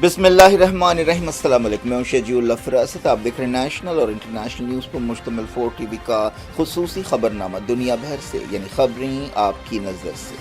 بسم اللہ الرحمن الرحیم۔ السلام علیکم، میں ہوں شجیع اللہ فراست۔ آپ دیکھ رہے ہیں نیشنل اور انٹرنیشنل نیوز پر مشتمل 4 ٹی وی کا خصوصی خبرنامہ دنیا بھر سے، یعنی خبریں آپ کی نظر سے۔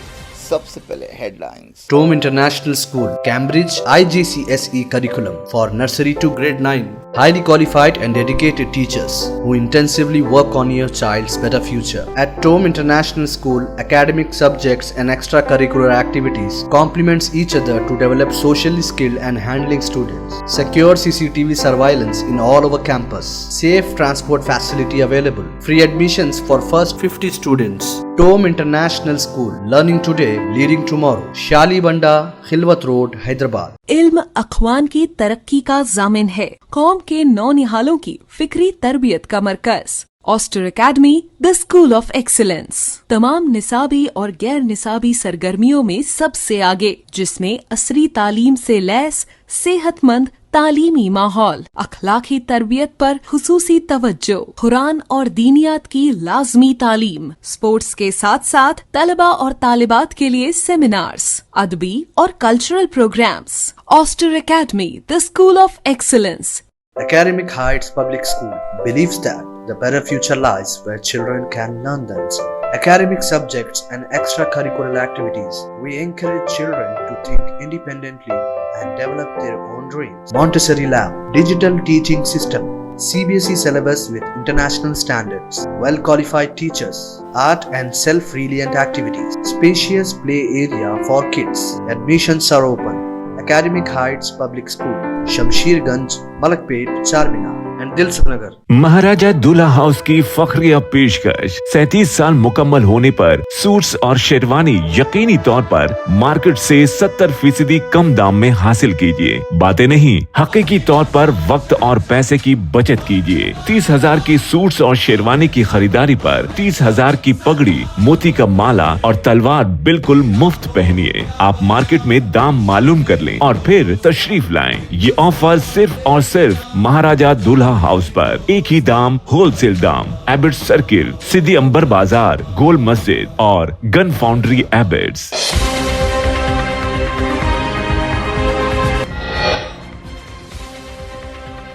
سب سے پہلے ہیڈ لائنز۔ ٹوم international school, Cambridge IGCSE curriculum for nursery to grade 9. Highly qualified and dedicated teachers who intensively work on your child's better future. At Tom International School, academic subjects and extracurricular activities complements each other to develop socially skilled and handling students. Secure CCTV surveillance in all over campus. Safe transport facility available. Free admissions for first 50 students. Tom International School, learning today, leading tomorrow. شالی بنڈا، خلوت road, Hyderabad. علم اخوان کی ترقی کا ضامن ہے، قوم کے نونہالوں کی فکری تربیت کا مرکز۔ Aster academy, the school of excellence, تمام نصابی اور غیر نصابی سرگرمیوں میں سب سے آگے، جس میں عصری تعلیم سے لیس صحت مند تعلیمی ماحول، اخلاقی تربیت پر خصوصی توجہ، قرآن اور دینیات کی لازمی تعلیم، اسپورٹس کے ساتھ ساتھ طلبہ اور طالبات کے لیے سیمینارز، ادبی اور cultural programs. Aster academy, the school of excellence. Academic Heights Public School believes that the better future lies where children can learn themselves. Academic subjects and extracurricular activities. We encourage children to think independently and develop their own dreams. Montessori Lab, digital teaching system, CBSE syllabus with international standards, well-qualified teachers, art and self-reliant activities, spacious play area for kids. Admissions are open. Academic Heights Public School, Shamsherganj, Malakpet, Charminar and Dilsukh Nagar. مہاراجہ دولہا house کی فخریہ پیشکش 37 سال مکمل ہونے پر suits اور شیروانی یقینی طور پر market سے 70% کم دام میں حاصل کیجیے۔ باتیں نہیں، حقیقی طور پر وقت اور پیسے کی بچت کیجیے۔ 30,000 کی سوٹس اور شیروانی کی خریداری پر 30,000 کی پگڑی، موتی کا مالا اور تلوار بالکل مفت پہنیے۔ آپ مارکیٹ میں دام معلوم کر لیں اور پھر تشریف لائیں۔ یہ آفر صرف اور صرف مہاراجہ دولہا ہاؤس پر، ایک ہی دام، ہول سیل دام، ایبٹ سرکل، سدھی امبر بازار، گول مسجد اور گن فاؤنڈری ایبٹس۔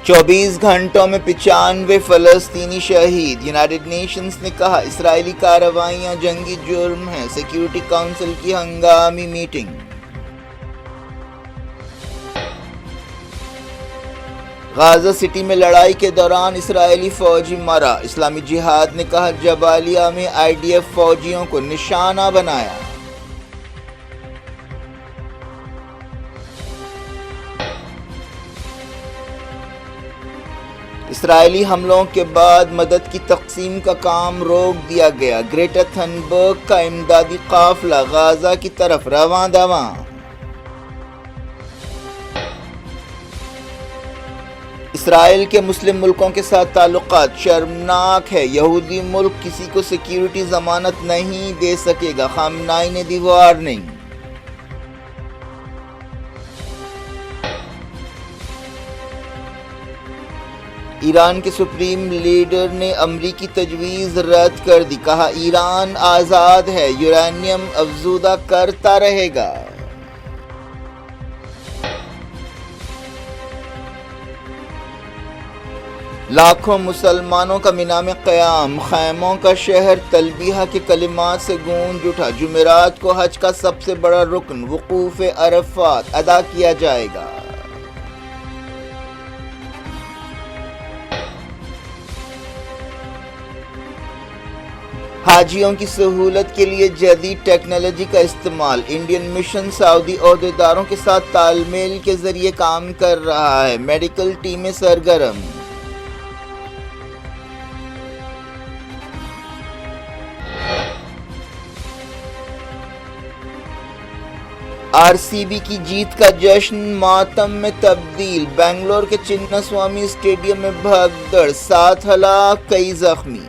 24 گھنٹوں میں 95 فلسطینی شہید۔ یونائیٹڈ نیشنز نے کہا اسرائیلی کارروائیاں جنگی جرم ہیں۔ سیکیورٹی کونسل کی ہنگامی میٹنگ۔ غازہ سٹی میں لڑائی کے دوران اسرائیلی فوجی مرا۔ اسلامی جہاد نے کہا جبالیہ میں IDF فوجیوں کو نشانہ بنایا۔ اسرائیلی حملوں کے بعد مدد کی تقسیم کا کام روک دیا گیا۔ گریٹا تھنبرگ کا امدادی قافلہ غازہ کی طرف رواں دواں۔ اسرائیل کے مسلم ملکوں کے ساتھ تعلقات شرمناک ہے۔ یہودی ملک کسی کو سیکیورٹی ضمانت نہیں دے سکے گا، خامنائی نے دی وارننگ۔ ایران کے سپریم لیڈر نے امریکی تجویز رد کر دی، کہا ایران آزاد ہے، یورینیم افزودہ کرتا رہے گا۔ لاکھوں مسلمانوں کا مینا میں قیام، خیموں کا شہر تلبیہ کے کلمات سے گونج اٹھا۔ جمعرات کو حج کا سب سے بڑا رکن وقوف عرفات ادا کیا جائے گا۔ حاجیوں کی سہولت کے لیے جدید ٹیکنالوجی کا استعمال۔ انڈین مشن سعودی عہدیداروں کے ساتھ تال میل کے ذریعے کام کر رہا ہے۔ میڈیکل ٹیمیں سرگرم۔ RCB کی جیت کا جشن ماتم میں تبدیل۔ بنگلور کے چنا سوامی اسٹیڈیم میں بھگدڑ، 7 ہلاک، کئی زخمی۔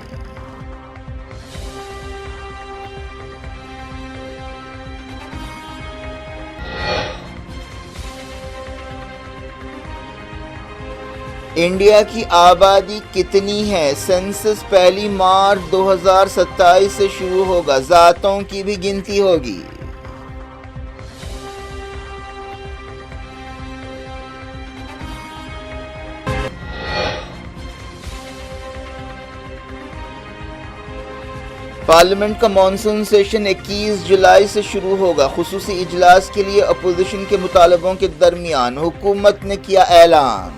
انڈیا کی آبادی کتنی ہے؟ سینسس 1 مارچ 2027 سے شروع ہوگا، ذاتوں کی بھی گنتی ہوگی۔ پارلیمنٹ کا مانسون سیشن 21 جولائی سے شروع ہوگا. خصوصی اجلاس کے لیے اپوزیشن کے مطالبوں کے درمیان حکومت نے کیا اعلان.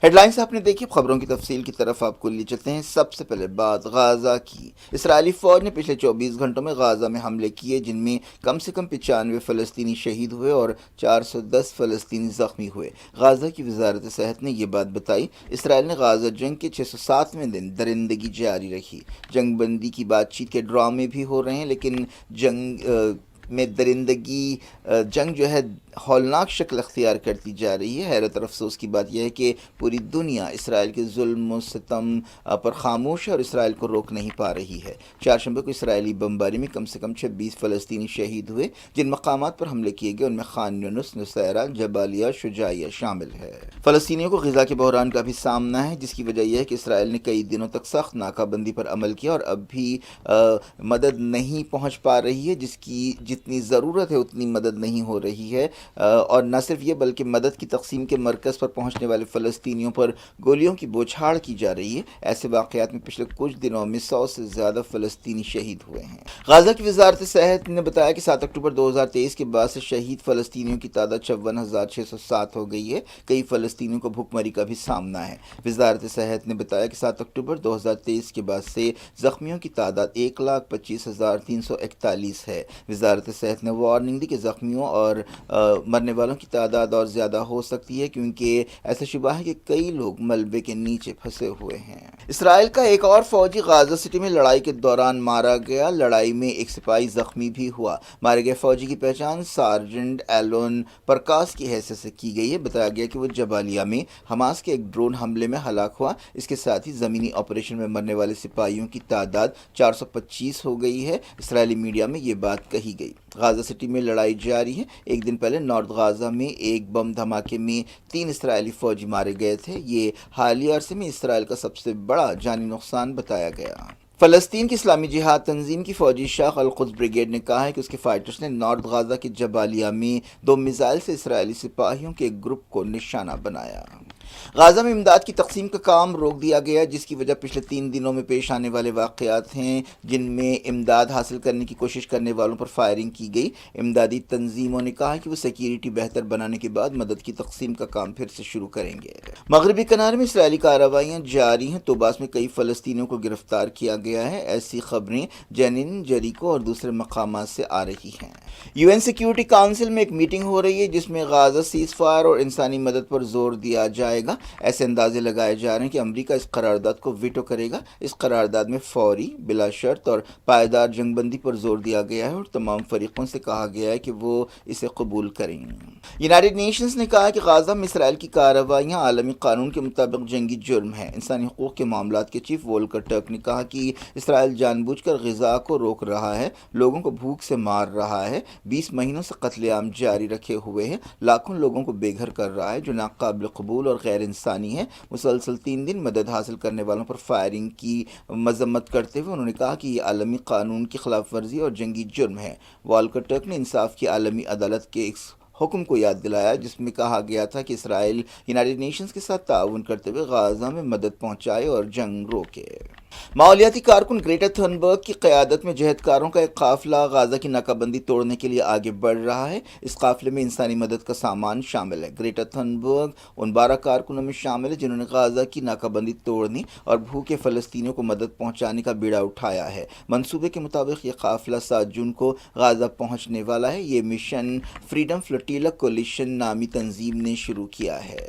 ہیڈ لائنز آپ نے دیکھی. خبروں کی تفصیل کی طرف آپ کو لے چلتے ہیں. سب سے پہلے بات غازہ کی. اسرائیلی فوج نے پچھلے 24 گھنٹوں میں غازہ میں حملے کیے جن میں کم سے کم 95 فلسطینی شہید ہوئے اور 410 فلسطینی زخمی ہوئے. غازہ کی وزارت صحت نے یہ بات بتائی. اسرائیل نے غازہ جنگ کے 607ویں دن درندگی جاری رکھی. جنگ بندی کی بات چیت کے ڈرامے بھی ہو رہے ہیں لیکن جنگ میں درندگی جنگ جو ہے ہولناک شکل اختیار کرتی جا رہی ہے. حیرت اور افسوس کی بات یہ ہے کہ پوری دنیا اسرائیل کے ظلم و ستم پر خاموش ہے اور اسرائیل کو روک نہیں پا رہی ہے. چہارشنبے کو اسرائیلی بمباری میں کم سے کم 26 فلسطینی شہید ہوئے. جن مقامات پر حملے کیے گئے ان میں خان یونس، نصیرہ، جبالیہ، شجاعیہ شامل ہے. فلسطینیوں کو غذا کے بحران کا بھی سامنا ہے جس کی وجہ یہ ہے کہ اسرائیل نے کئی دنوں تک سخت ناکہ بندی پر عمل کیا اور اب بھی مدد نہیں پہنچ پا رہی ہے. جتنی ضرورت ہے اتنی مدد نہیں ہو رہی ہے. اور نہ صرف یہ بلکہ مدد کی تقسیم کے مرکز پر پہنچنے والے فلسطینیوں پر گولیوں کی بوچھاڑ کی جا رہی ہے. ایسے واقعات میں پچھلے کچھ دنوں میں 100 سے زیادہ فلسطینی شہید ہوئے ہیں. غازہ کی وزارت صحت نے بتایا کہ 7 اکتوبر 2023 کے بعد سے شہید فلسطینیوں کی تعداد 56,607 ہو گئی ہے. کئی فلسطینیوں کو بھوک مری کا بھی سامنا ہے. وزارت صحت نے بتایا کہ 7 اکتوبر 2023 کے بعد سے زخمیوں کی تعداد 1,25,341 ہے. وزارت صحت نے وارننگ دی کہ زخمیوں اور مرنے والوں کی تعداد اور زیادہ ہو سکتی ہے کیونکہ ایسا شبہ ہے کہ کئی لوگ ملبے کے نیچے پھنسے ہوئے ہیں. اسرائیل کا ایک اور فوجی غازہ سٹی میں لڑائی کے دوران مارا گیا. لڑائی میں ایک سپاہی زخمی بھی ہوا. مارے گئے فوجی کی پہچان سارجنٹ ایلون پرکاس کی حیثیت سے کی گئی ہے. بتایا گیا کہ وہ جبالیہ میں حماس کے ایک ڈرون حملے میں ہلاک ہوا. اس کے ساتھ ہی زمینی آپریشن میں مرنے والے سپاہیوں کی تعداد 425 ہو گئی ہے. اسرائیلی میڈیا میں یہ بات کہی گئی. غازہ سٹی میں لڑائی جاری ہے. ایک دن پہلے نارتھ غازہ میں ایک بم دھماکے میں 3 اسرائیلی فوجی مارے گئے تھے. یہ حالیہ عرصے میں اسرائیل کا سب سے بڑا جانی نقصان بتایا گیا. فلسطین کی اسلامی جہاد تنظیم کی فوجی شاخ القدس بریگیڈ نے کہا ہے کہ اس کے فائٹرز نے نارتھ غازہ کے جبالیہ میں 2 میزائل سے اسرائیلی سپاہیوں کے ایک گروپ کو نشانہ بنایا. غازہ میں امداد کی تقسیم کا کام روک دیا گیا جس کی وجہ پچھلے 3 دنوں میں پیش آنے والے واقعات ہیں جن میں امداد حاصل کرنے کی کوشش کرنے والوں پر فائرنگ کی گئی. امدادی تنظیموں نے کہا کہ وہ سیکیورٹی بہتر بنانے کے بعد مدد کی تقسیم کا کام پھر سے شروع کریں گے. مغربی کنارے میں اسرائیلی کارروائیاں جاری ہیں. طوباس میں کئی فلسطینیوں کو گرفتار کیا گیا ہے. ایسی خبریں جنین، جریکو اور دوسرے مقامات سے آ رہی ہیں. UN سیکیورٹی کونسل میں ایک میٹنگ ہو رہی ہے جس میں غازہ سیز فائر اور انسانی مدد پر زور دیا جائے گا. ایسے اندازے لگائے جا رہے ہیں کہ امریکہ اس قرارداد کو ویٹو کرے گا. اس قرارداد میں فوری، بلا شرط اور پائیدار جنگ بندی پر زور دیا گیا ہے اور تمام فریقوں سے کہا گیا ہے کہ وہ اسے قبول کریں. یونائیٹڈ نیشنز نے کہا کہ غازہ میں اسرائیل کی کارروائیاں عالمی قانون کے مطابق جنگی جرم ہیں. انسانی حقوق کے معاملات کے چیف وولکر ٹرک نے کہا کہ اسرائیل جان بوجھ کر غذا کو روک رہا ہے، لوگوں کو بھوک سے مار رہا ہے، 20 مہینوں سے قتل عام جاری رکھے ہوئے ہے، لاکھوں لوگوں کو بے گھر کر رہا ہے جو ناقابل قبول اور غیر انسانی ہے. مسلسل 3 دن مدد حاصل کرنے والوں پر فائرنگ کی مذمت کرتے ہوئے انہوں نے کہا کہ یہ عالمی قانون کی خلاف ورزی اور جنگی جرم ہے. والکر ٹرک نے انصاف کی عالمی عدالت کے حکم کو یاد دلایا جس میں کہا گیا تھا کہ اسرائیل یونائیٹڈ نیشنز کے ساتھ تعاون کرتے ہوئے غازہ میں مدد پہنچائے اور جنگ روکے. ماحولیاتی کارکن گریٹا تھنبرگ کی قیادت میں جہدکاروں کا ایک قافلہ غازہ کی ناکہ بندی توڑنے کے لیے آگے بڑھ رہا ہے. اس قافلے میں انسانی مدد کا سامان شامل ہے. گریٹا تھنبرگ ان 12 کارکنوں میں شامل ہے جنہوں نے غازہ کی ناکہ بندی توڑنے اور بھوکے فلسطینیوں کو مدد پہنچانے کا بیڑا اٹھایا ہے. منصوبے کے مطابق یہ قافلہ 7 جون کو غازہ پہنچنے والا ہے. یہ مشن فریڈم فلوٹیلا کولیشن نامی تنظیم نے شروع کیا ہے.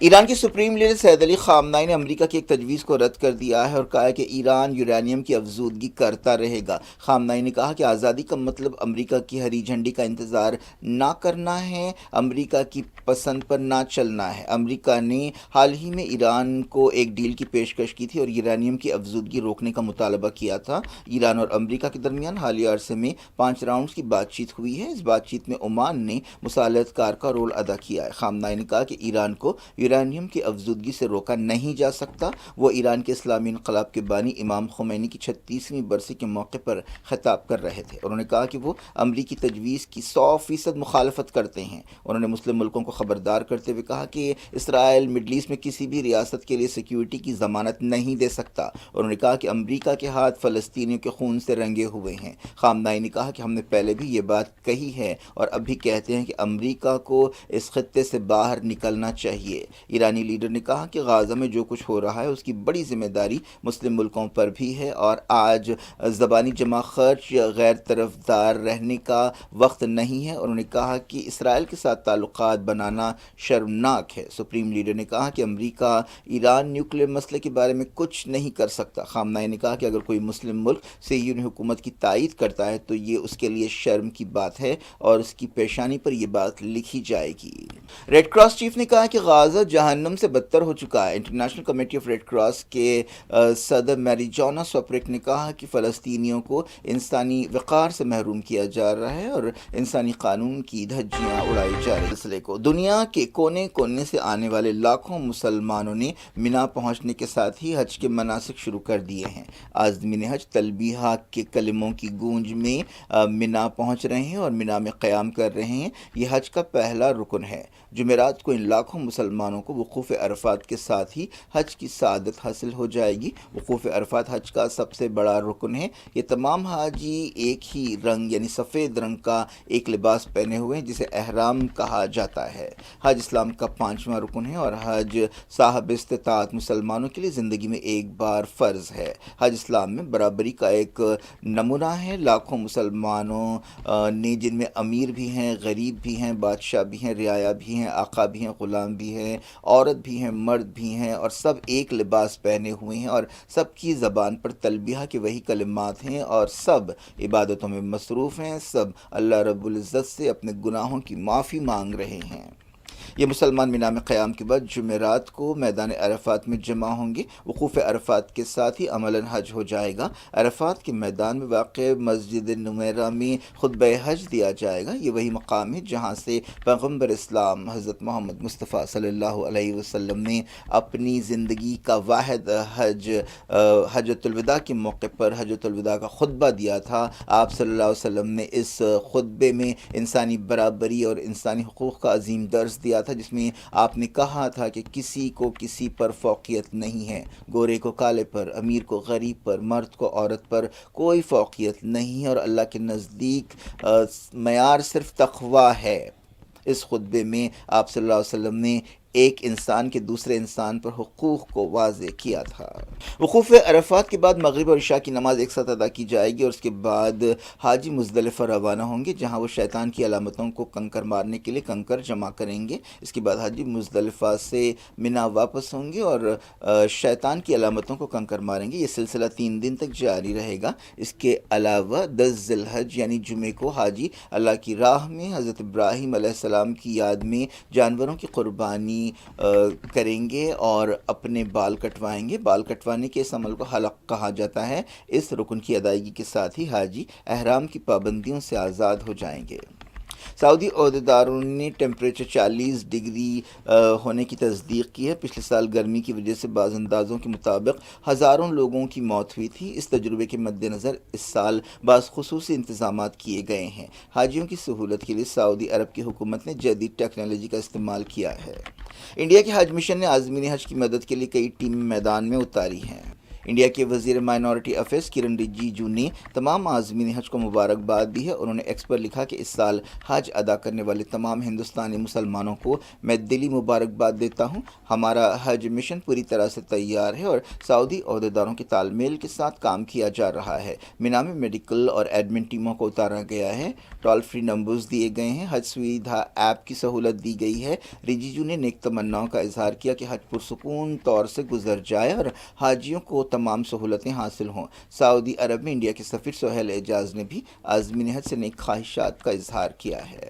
ایران کے سپریم لیڈر سید علی خامنائی نے امریکہ کی ایک تجویز کو رد کر دیا ہے اور کہا ہے کہ ایران یورینیم کی افزودگی کرتا رہے گا. خامنائی نے کہا کہ آزادی کا مطلب امریکہ کی ہری جھنڈی کا انتظار نہ کرنا ہے، امریکہ کی پسند پر نہ چلنا ہے. امریکہ نے حال ہی میں ایران کو ایک ڈیل کی پیشکش کی تھی اور یورینیم کی افزودگی روکنے کا مطالبہ کیا تھا. ایران اور امریکہ کے درمیان حالیہ عرصے میں 5 راؤنڈز کی بات چیت ہوئی ہے. اس بات چیت میں عمان نے مصالحت کار کا رول ادا کیا ہے۔ خامنہئی نے کہا کہ ایران کو یورانیم کی افزودگی سے روکا نہیں جا سکتا۔ وہ ایران کے اسلامی انقلاب کے بانی امام خمینی کی 36ویں برسی کے موقع پر خطاب کر رہے تھے۔ انہوں نے کہا کہ وہ امریکی تجویز کی 100% مخالفت کرتے ہیں۔ انہوں نے مسلم ملکوں کو خبردار کرتے ہوئے کہا کہ اسرائیل مڈل ایسٹ میں کسی بھی ریاست کے لیے سیکیورٹی کی ضمانت نہیں دے سکتا۔ انہوں نے کہا کہ امریکہ کے ہاتھ فلسطینیوں کے خون سے رنگے ہوئے ہیں۔ خامنہئی نے کہا کہ ہم نے پہلے بھی یہ بات کہی ہے اور اب بھی کہتے ہیں کہ امریکہ کو اس خطے سے باہر نکلنا چاہیے۔ ایرانی لیڈر نے کہا کہ غازہ میں جو کچھ ہو رہا ہے اس کی بڑی ذمہ داری مسلم ملکوں پر بھی ہے اور آج زبانی جمع خرچ یا غیر طرفدار رہنے کا وقت نہیں ہے۔ انہوں نے کہا کہ اسرائیل کے ساتھ تعلقات بنانا شرمناک ہے۔ سپریم لیڈر نے کہا کہ امریکہ ایران نیوکلیر مسئلے کے بارے میں کچھ نہیں کر سکتا۔ خامنہئی نے کہا کہ اگر کوئی مسلم ملک صہیونی حکومت کی تائید کرتا ہے تو یہ اس کے لیے شرم کی بات ہے اور اس کی پیشانی پر یہ بات لکھی جائے گی۔ ریڈ کراس چیف نے کہا کہ غازہ جہنم سے بدتر ہو چکا ہے۔ International Committee of Red Cross کے صدر میری جونا سوپرک نے کہا کہ فلسطینیوں کو انسانی وقار سے محروم کیا جا رہا ہے اور انسانی قانون کی دھجیاں اڑائی جا رہی سلسلے کو دنیا کے کونے کونے سے آنے والے لاکھوں مسلمانوں نے منا پہنچنے کے ساتھ ہی حج کے مناسک شروع کر دیے ہیں۔ عازمین حج تلبیہ کے کلموں کی گونج میں منا پہنچ رہے ہیں اور منا میں قیام کر رہے ہیں۔ یہ حج کا پہلا رکن ہے۔ جمعرات کو ان لاکھوں مسلمانوں کو وقوف عرفات کے ساتھ ہی حج کی سعادت حاصل ہو جائے گی۔ وقوف عرفات حج کا سب سے بڑا رکن ہے۔ یہ تمام حاجی ایک ہی رنگ یعنی سفید رنگ کا ایک لباس پہنے ہوئے ہیں جسے احرام کہا جاتا ہے۔ حج اسلام کا 5واں رکن ہے اور حج صاحب استطاعت مسلمانوں کے لیے زندگی میں ایک بار فرض ہے۔ حج اسلام میں برابری کا ایک نمونہ ہے۔ لاکھوں مسلمانوں نے جن میں امیر بھی ہیں، غریب بھی ہیں، بادشاہ بھی ہیں، رعایا بھی ہیں، آقا بھی ہیں، غلام بھی ہیں، عورت بھی ہیں، مرد بھی ہیں اور سب ایک لباس پہنے ہوئے ہیں اور سب کی زبان پر تلبیہ کے وہی کلمات ہیں اور سب عبادتوں میں مصروف ہیں۔ سب اللہ رب العزت سے اپنے گناہوں کی معافی مانگ رہے ہیں۔ یہ مسلمان منا میں قیام کے بعد جمعرات کو میدان عرفات میں جمع ہوں گے۔ وقوف عرفات کے ساتھ ہی عملاً حج ہو جائے گا۔ عرفات کے میدان میں واقع مسجد نمیرہ میں خطبہ حج دیا جائے گا۔ یہ وہی مقام ہے جہاں سے پیغمبر اسلام حضرت محمد مصطفیٰ صلی اللہ علیہ وسلم نے اپنی زندگی کا واحد حج حجۃ الوداع کے موقع پر حجۃ الوداع کا خطبہ دیا تھا۔ آپ صلی اللہ علیہ وسلم نے اس خطبے میں انسانی برابری اور انسانی حقوق کا عظیم درس دیا تھا، جس میں آپ نے کہا تھا کہ کسی کو کسی پر فوقیت نہیں ہے، گورے کو کالے پر، امیر کو غریب پر، مرد کو عورت پر کوئی فوقیت نہیں ہے اور اللہ کے نزدیک معیار صرف تقوی ہے۔ اس خطبے میں آپ صلی اللہ علیہ وسلم نے ایک انسان کے دوسرے انسان پر حقوق کو واضح کیا تھا۔ وقوف عرفات کے بعد مغرب اور عشاء کی نماز ایک ساتھ ادا کی جائے گی اور اس کے بعد حاجی مزدلفہ روانہ ہوں گے، جہاں وہ شیطان کی علامتوں کو کنکر مارنے کے لیے کنکر جمع کریں گے۔ اس کے بعد حاجی مزدلفہ سے منا واپس ہوں گے اور شیطان کی علامتوں کو کنکر ماریں گے۔ یہ سلسلہ 3 دن تک جاری رہے گا۔ اس کے علاوہ 10 ذی الحج یعنی جمعے کو حاجی اللہ کی راہ میں حضرت ابراہیم علیہ السلام کی یاد میں جانوروں کی قربانی کریں گے اور اپنے بال کٹوائیں گے۔ بال کٹوانے کے اس عمل کو حلق کہا جاتا ہے۔ اس رکن کی ادائیگی کے ساتھ ہی حاجی احرام کی پابندیوں سے آزاد ہو جائیں گے۔ سعودی عہدیداروں نے ٹیمپریچر 40 ڈگری ہونے کی تصدیق کی ہے۔ پچھلے سال گرمی کی وجہ سے بعض اندازوں کے مطابق ہزاروں لوگوں کی موت ہوئی تھی۔ اس تجربے کے مد نظر اس سال بعض خصوصی انتظامات کیے گئے ہیں۔ حاجیوں کی سہولت کے لیے سعودی عرب کی حکومت نے جدید ٹیکنالوجی کا استعمال کیا ہے۔ انڈیا کے حج مشن نے عازمین حج کی مدد کے لیے کئی ٹیمیں میدان میں اتاری ہیں۔ انڈیا کے وزیر مائنورٹی افیئرز کرن رجیجو نے تمام عازمین حج کو مبارکباد دی ہے۔ انہوں نے ایکس پر لکھا کہ اس سال حج ادا کرنے والے تمام ہندوستانی مسلمانوں کو میں دلی مبارکباد دیتا ہوں۔ ہمارا حج مشن پوری طرح سے تیار ہے اور سعودی عہدیداروں کے تال میل کے ساتھ کام کیا جا رہا ہے۔ مینا میں میڈیکل اور ایڈمن ٹیموں کو اتارا گیا ہے۔ ٹول فری نمبرز دیے گئے ہیں۔ حج سویدھا ایپ کی سہولت دی گئی ہے۔ رجیجو نے نیک تمناؤں کا اظہار کیا کہ حج پرسکون طور سے گزر جائے اور حاجیوں کو تمام سہولتیں حاصل ہوں۔ سعودی عرب میں انڈیا کے سفیر سہیل اعجاز نے بھی عازمین حج سے نیک خواہشات کا اظہار کیا ہے۔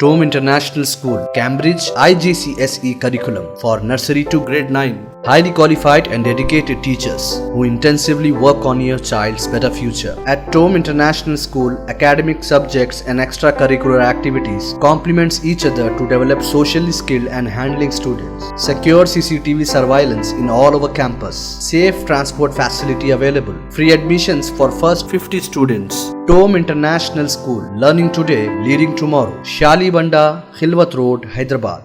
Tome International School, Cambridge, IGCSE curriculum for nursery to grade 9. Highly qualified and dedicated teachers who intensively work on your child's better future. At Tome International School, academic subjects and extracurricular activities complements each other to develop socially skilled and handling students. Secure CCTV surveillance in all over campus. Safe transport facility available. Free admissions for first 50 students. Tome International School, learning today, leading tomorrow. Shalibanda, Khilwat Road, Hyderabad.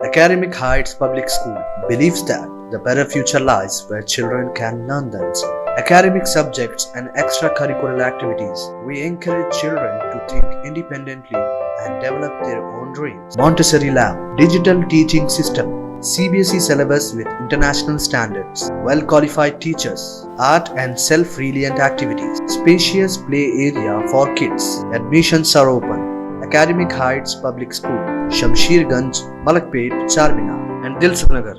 Academic Heights Public School believes that the better future lies where children can learn themselves. Academic subjects and extracurricular activities. We encourage children to think independently and develop their own dreams. Montessori Lab, digital teaching system, CBSE syllabus with international standards, well-qualified teachers, art and self-reliant activities, spacious play area for kids. Admissions are open. Academic Heights Public School, Shamsherganj, Malakpet, Charminar and Dilsukh Nagar.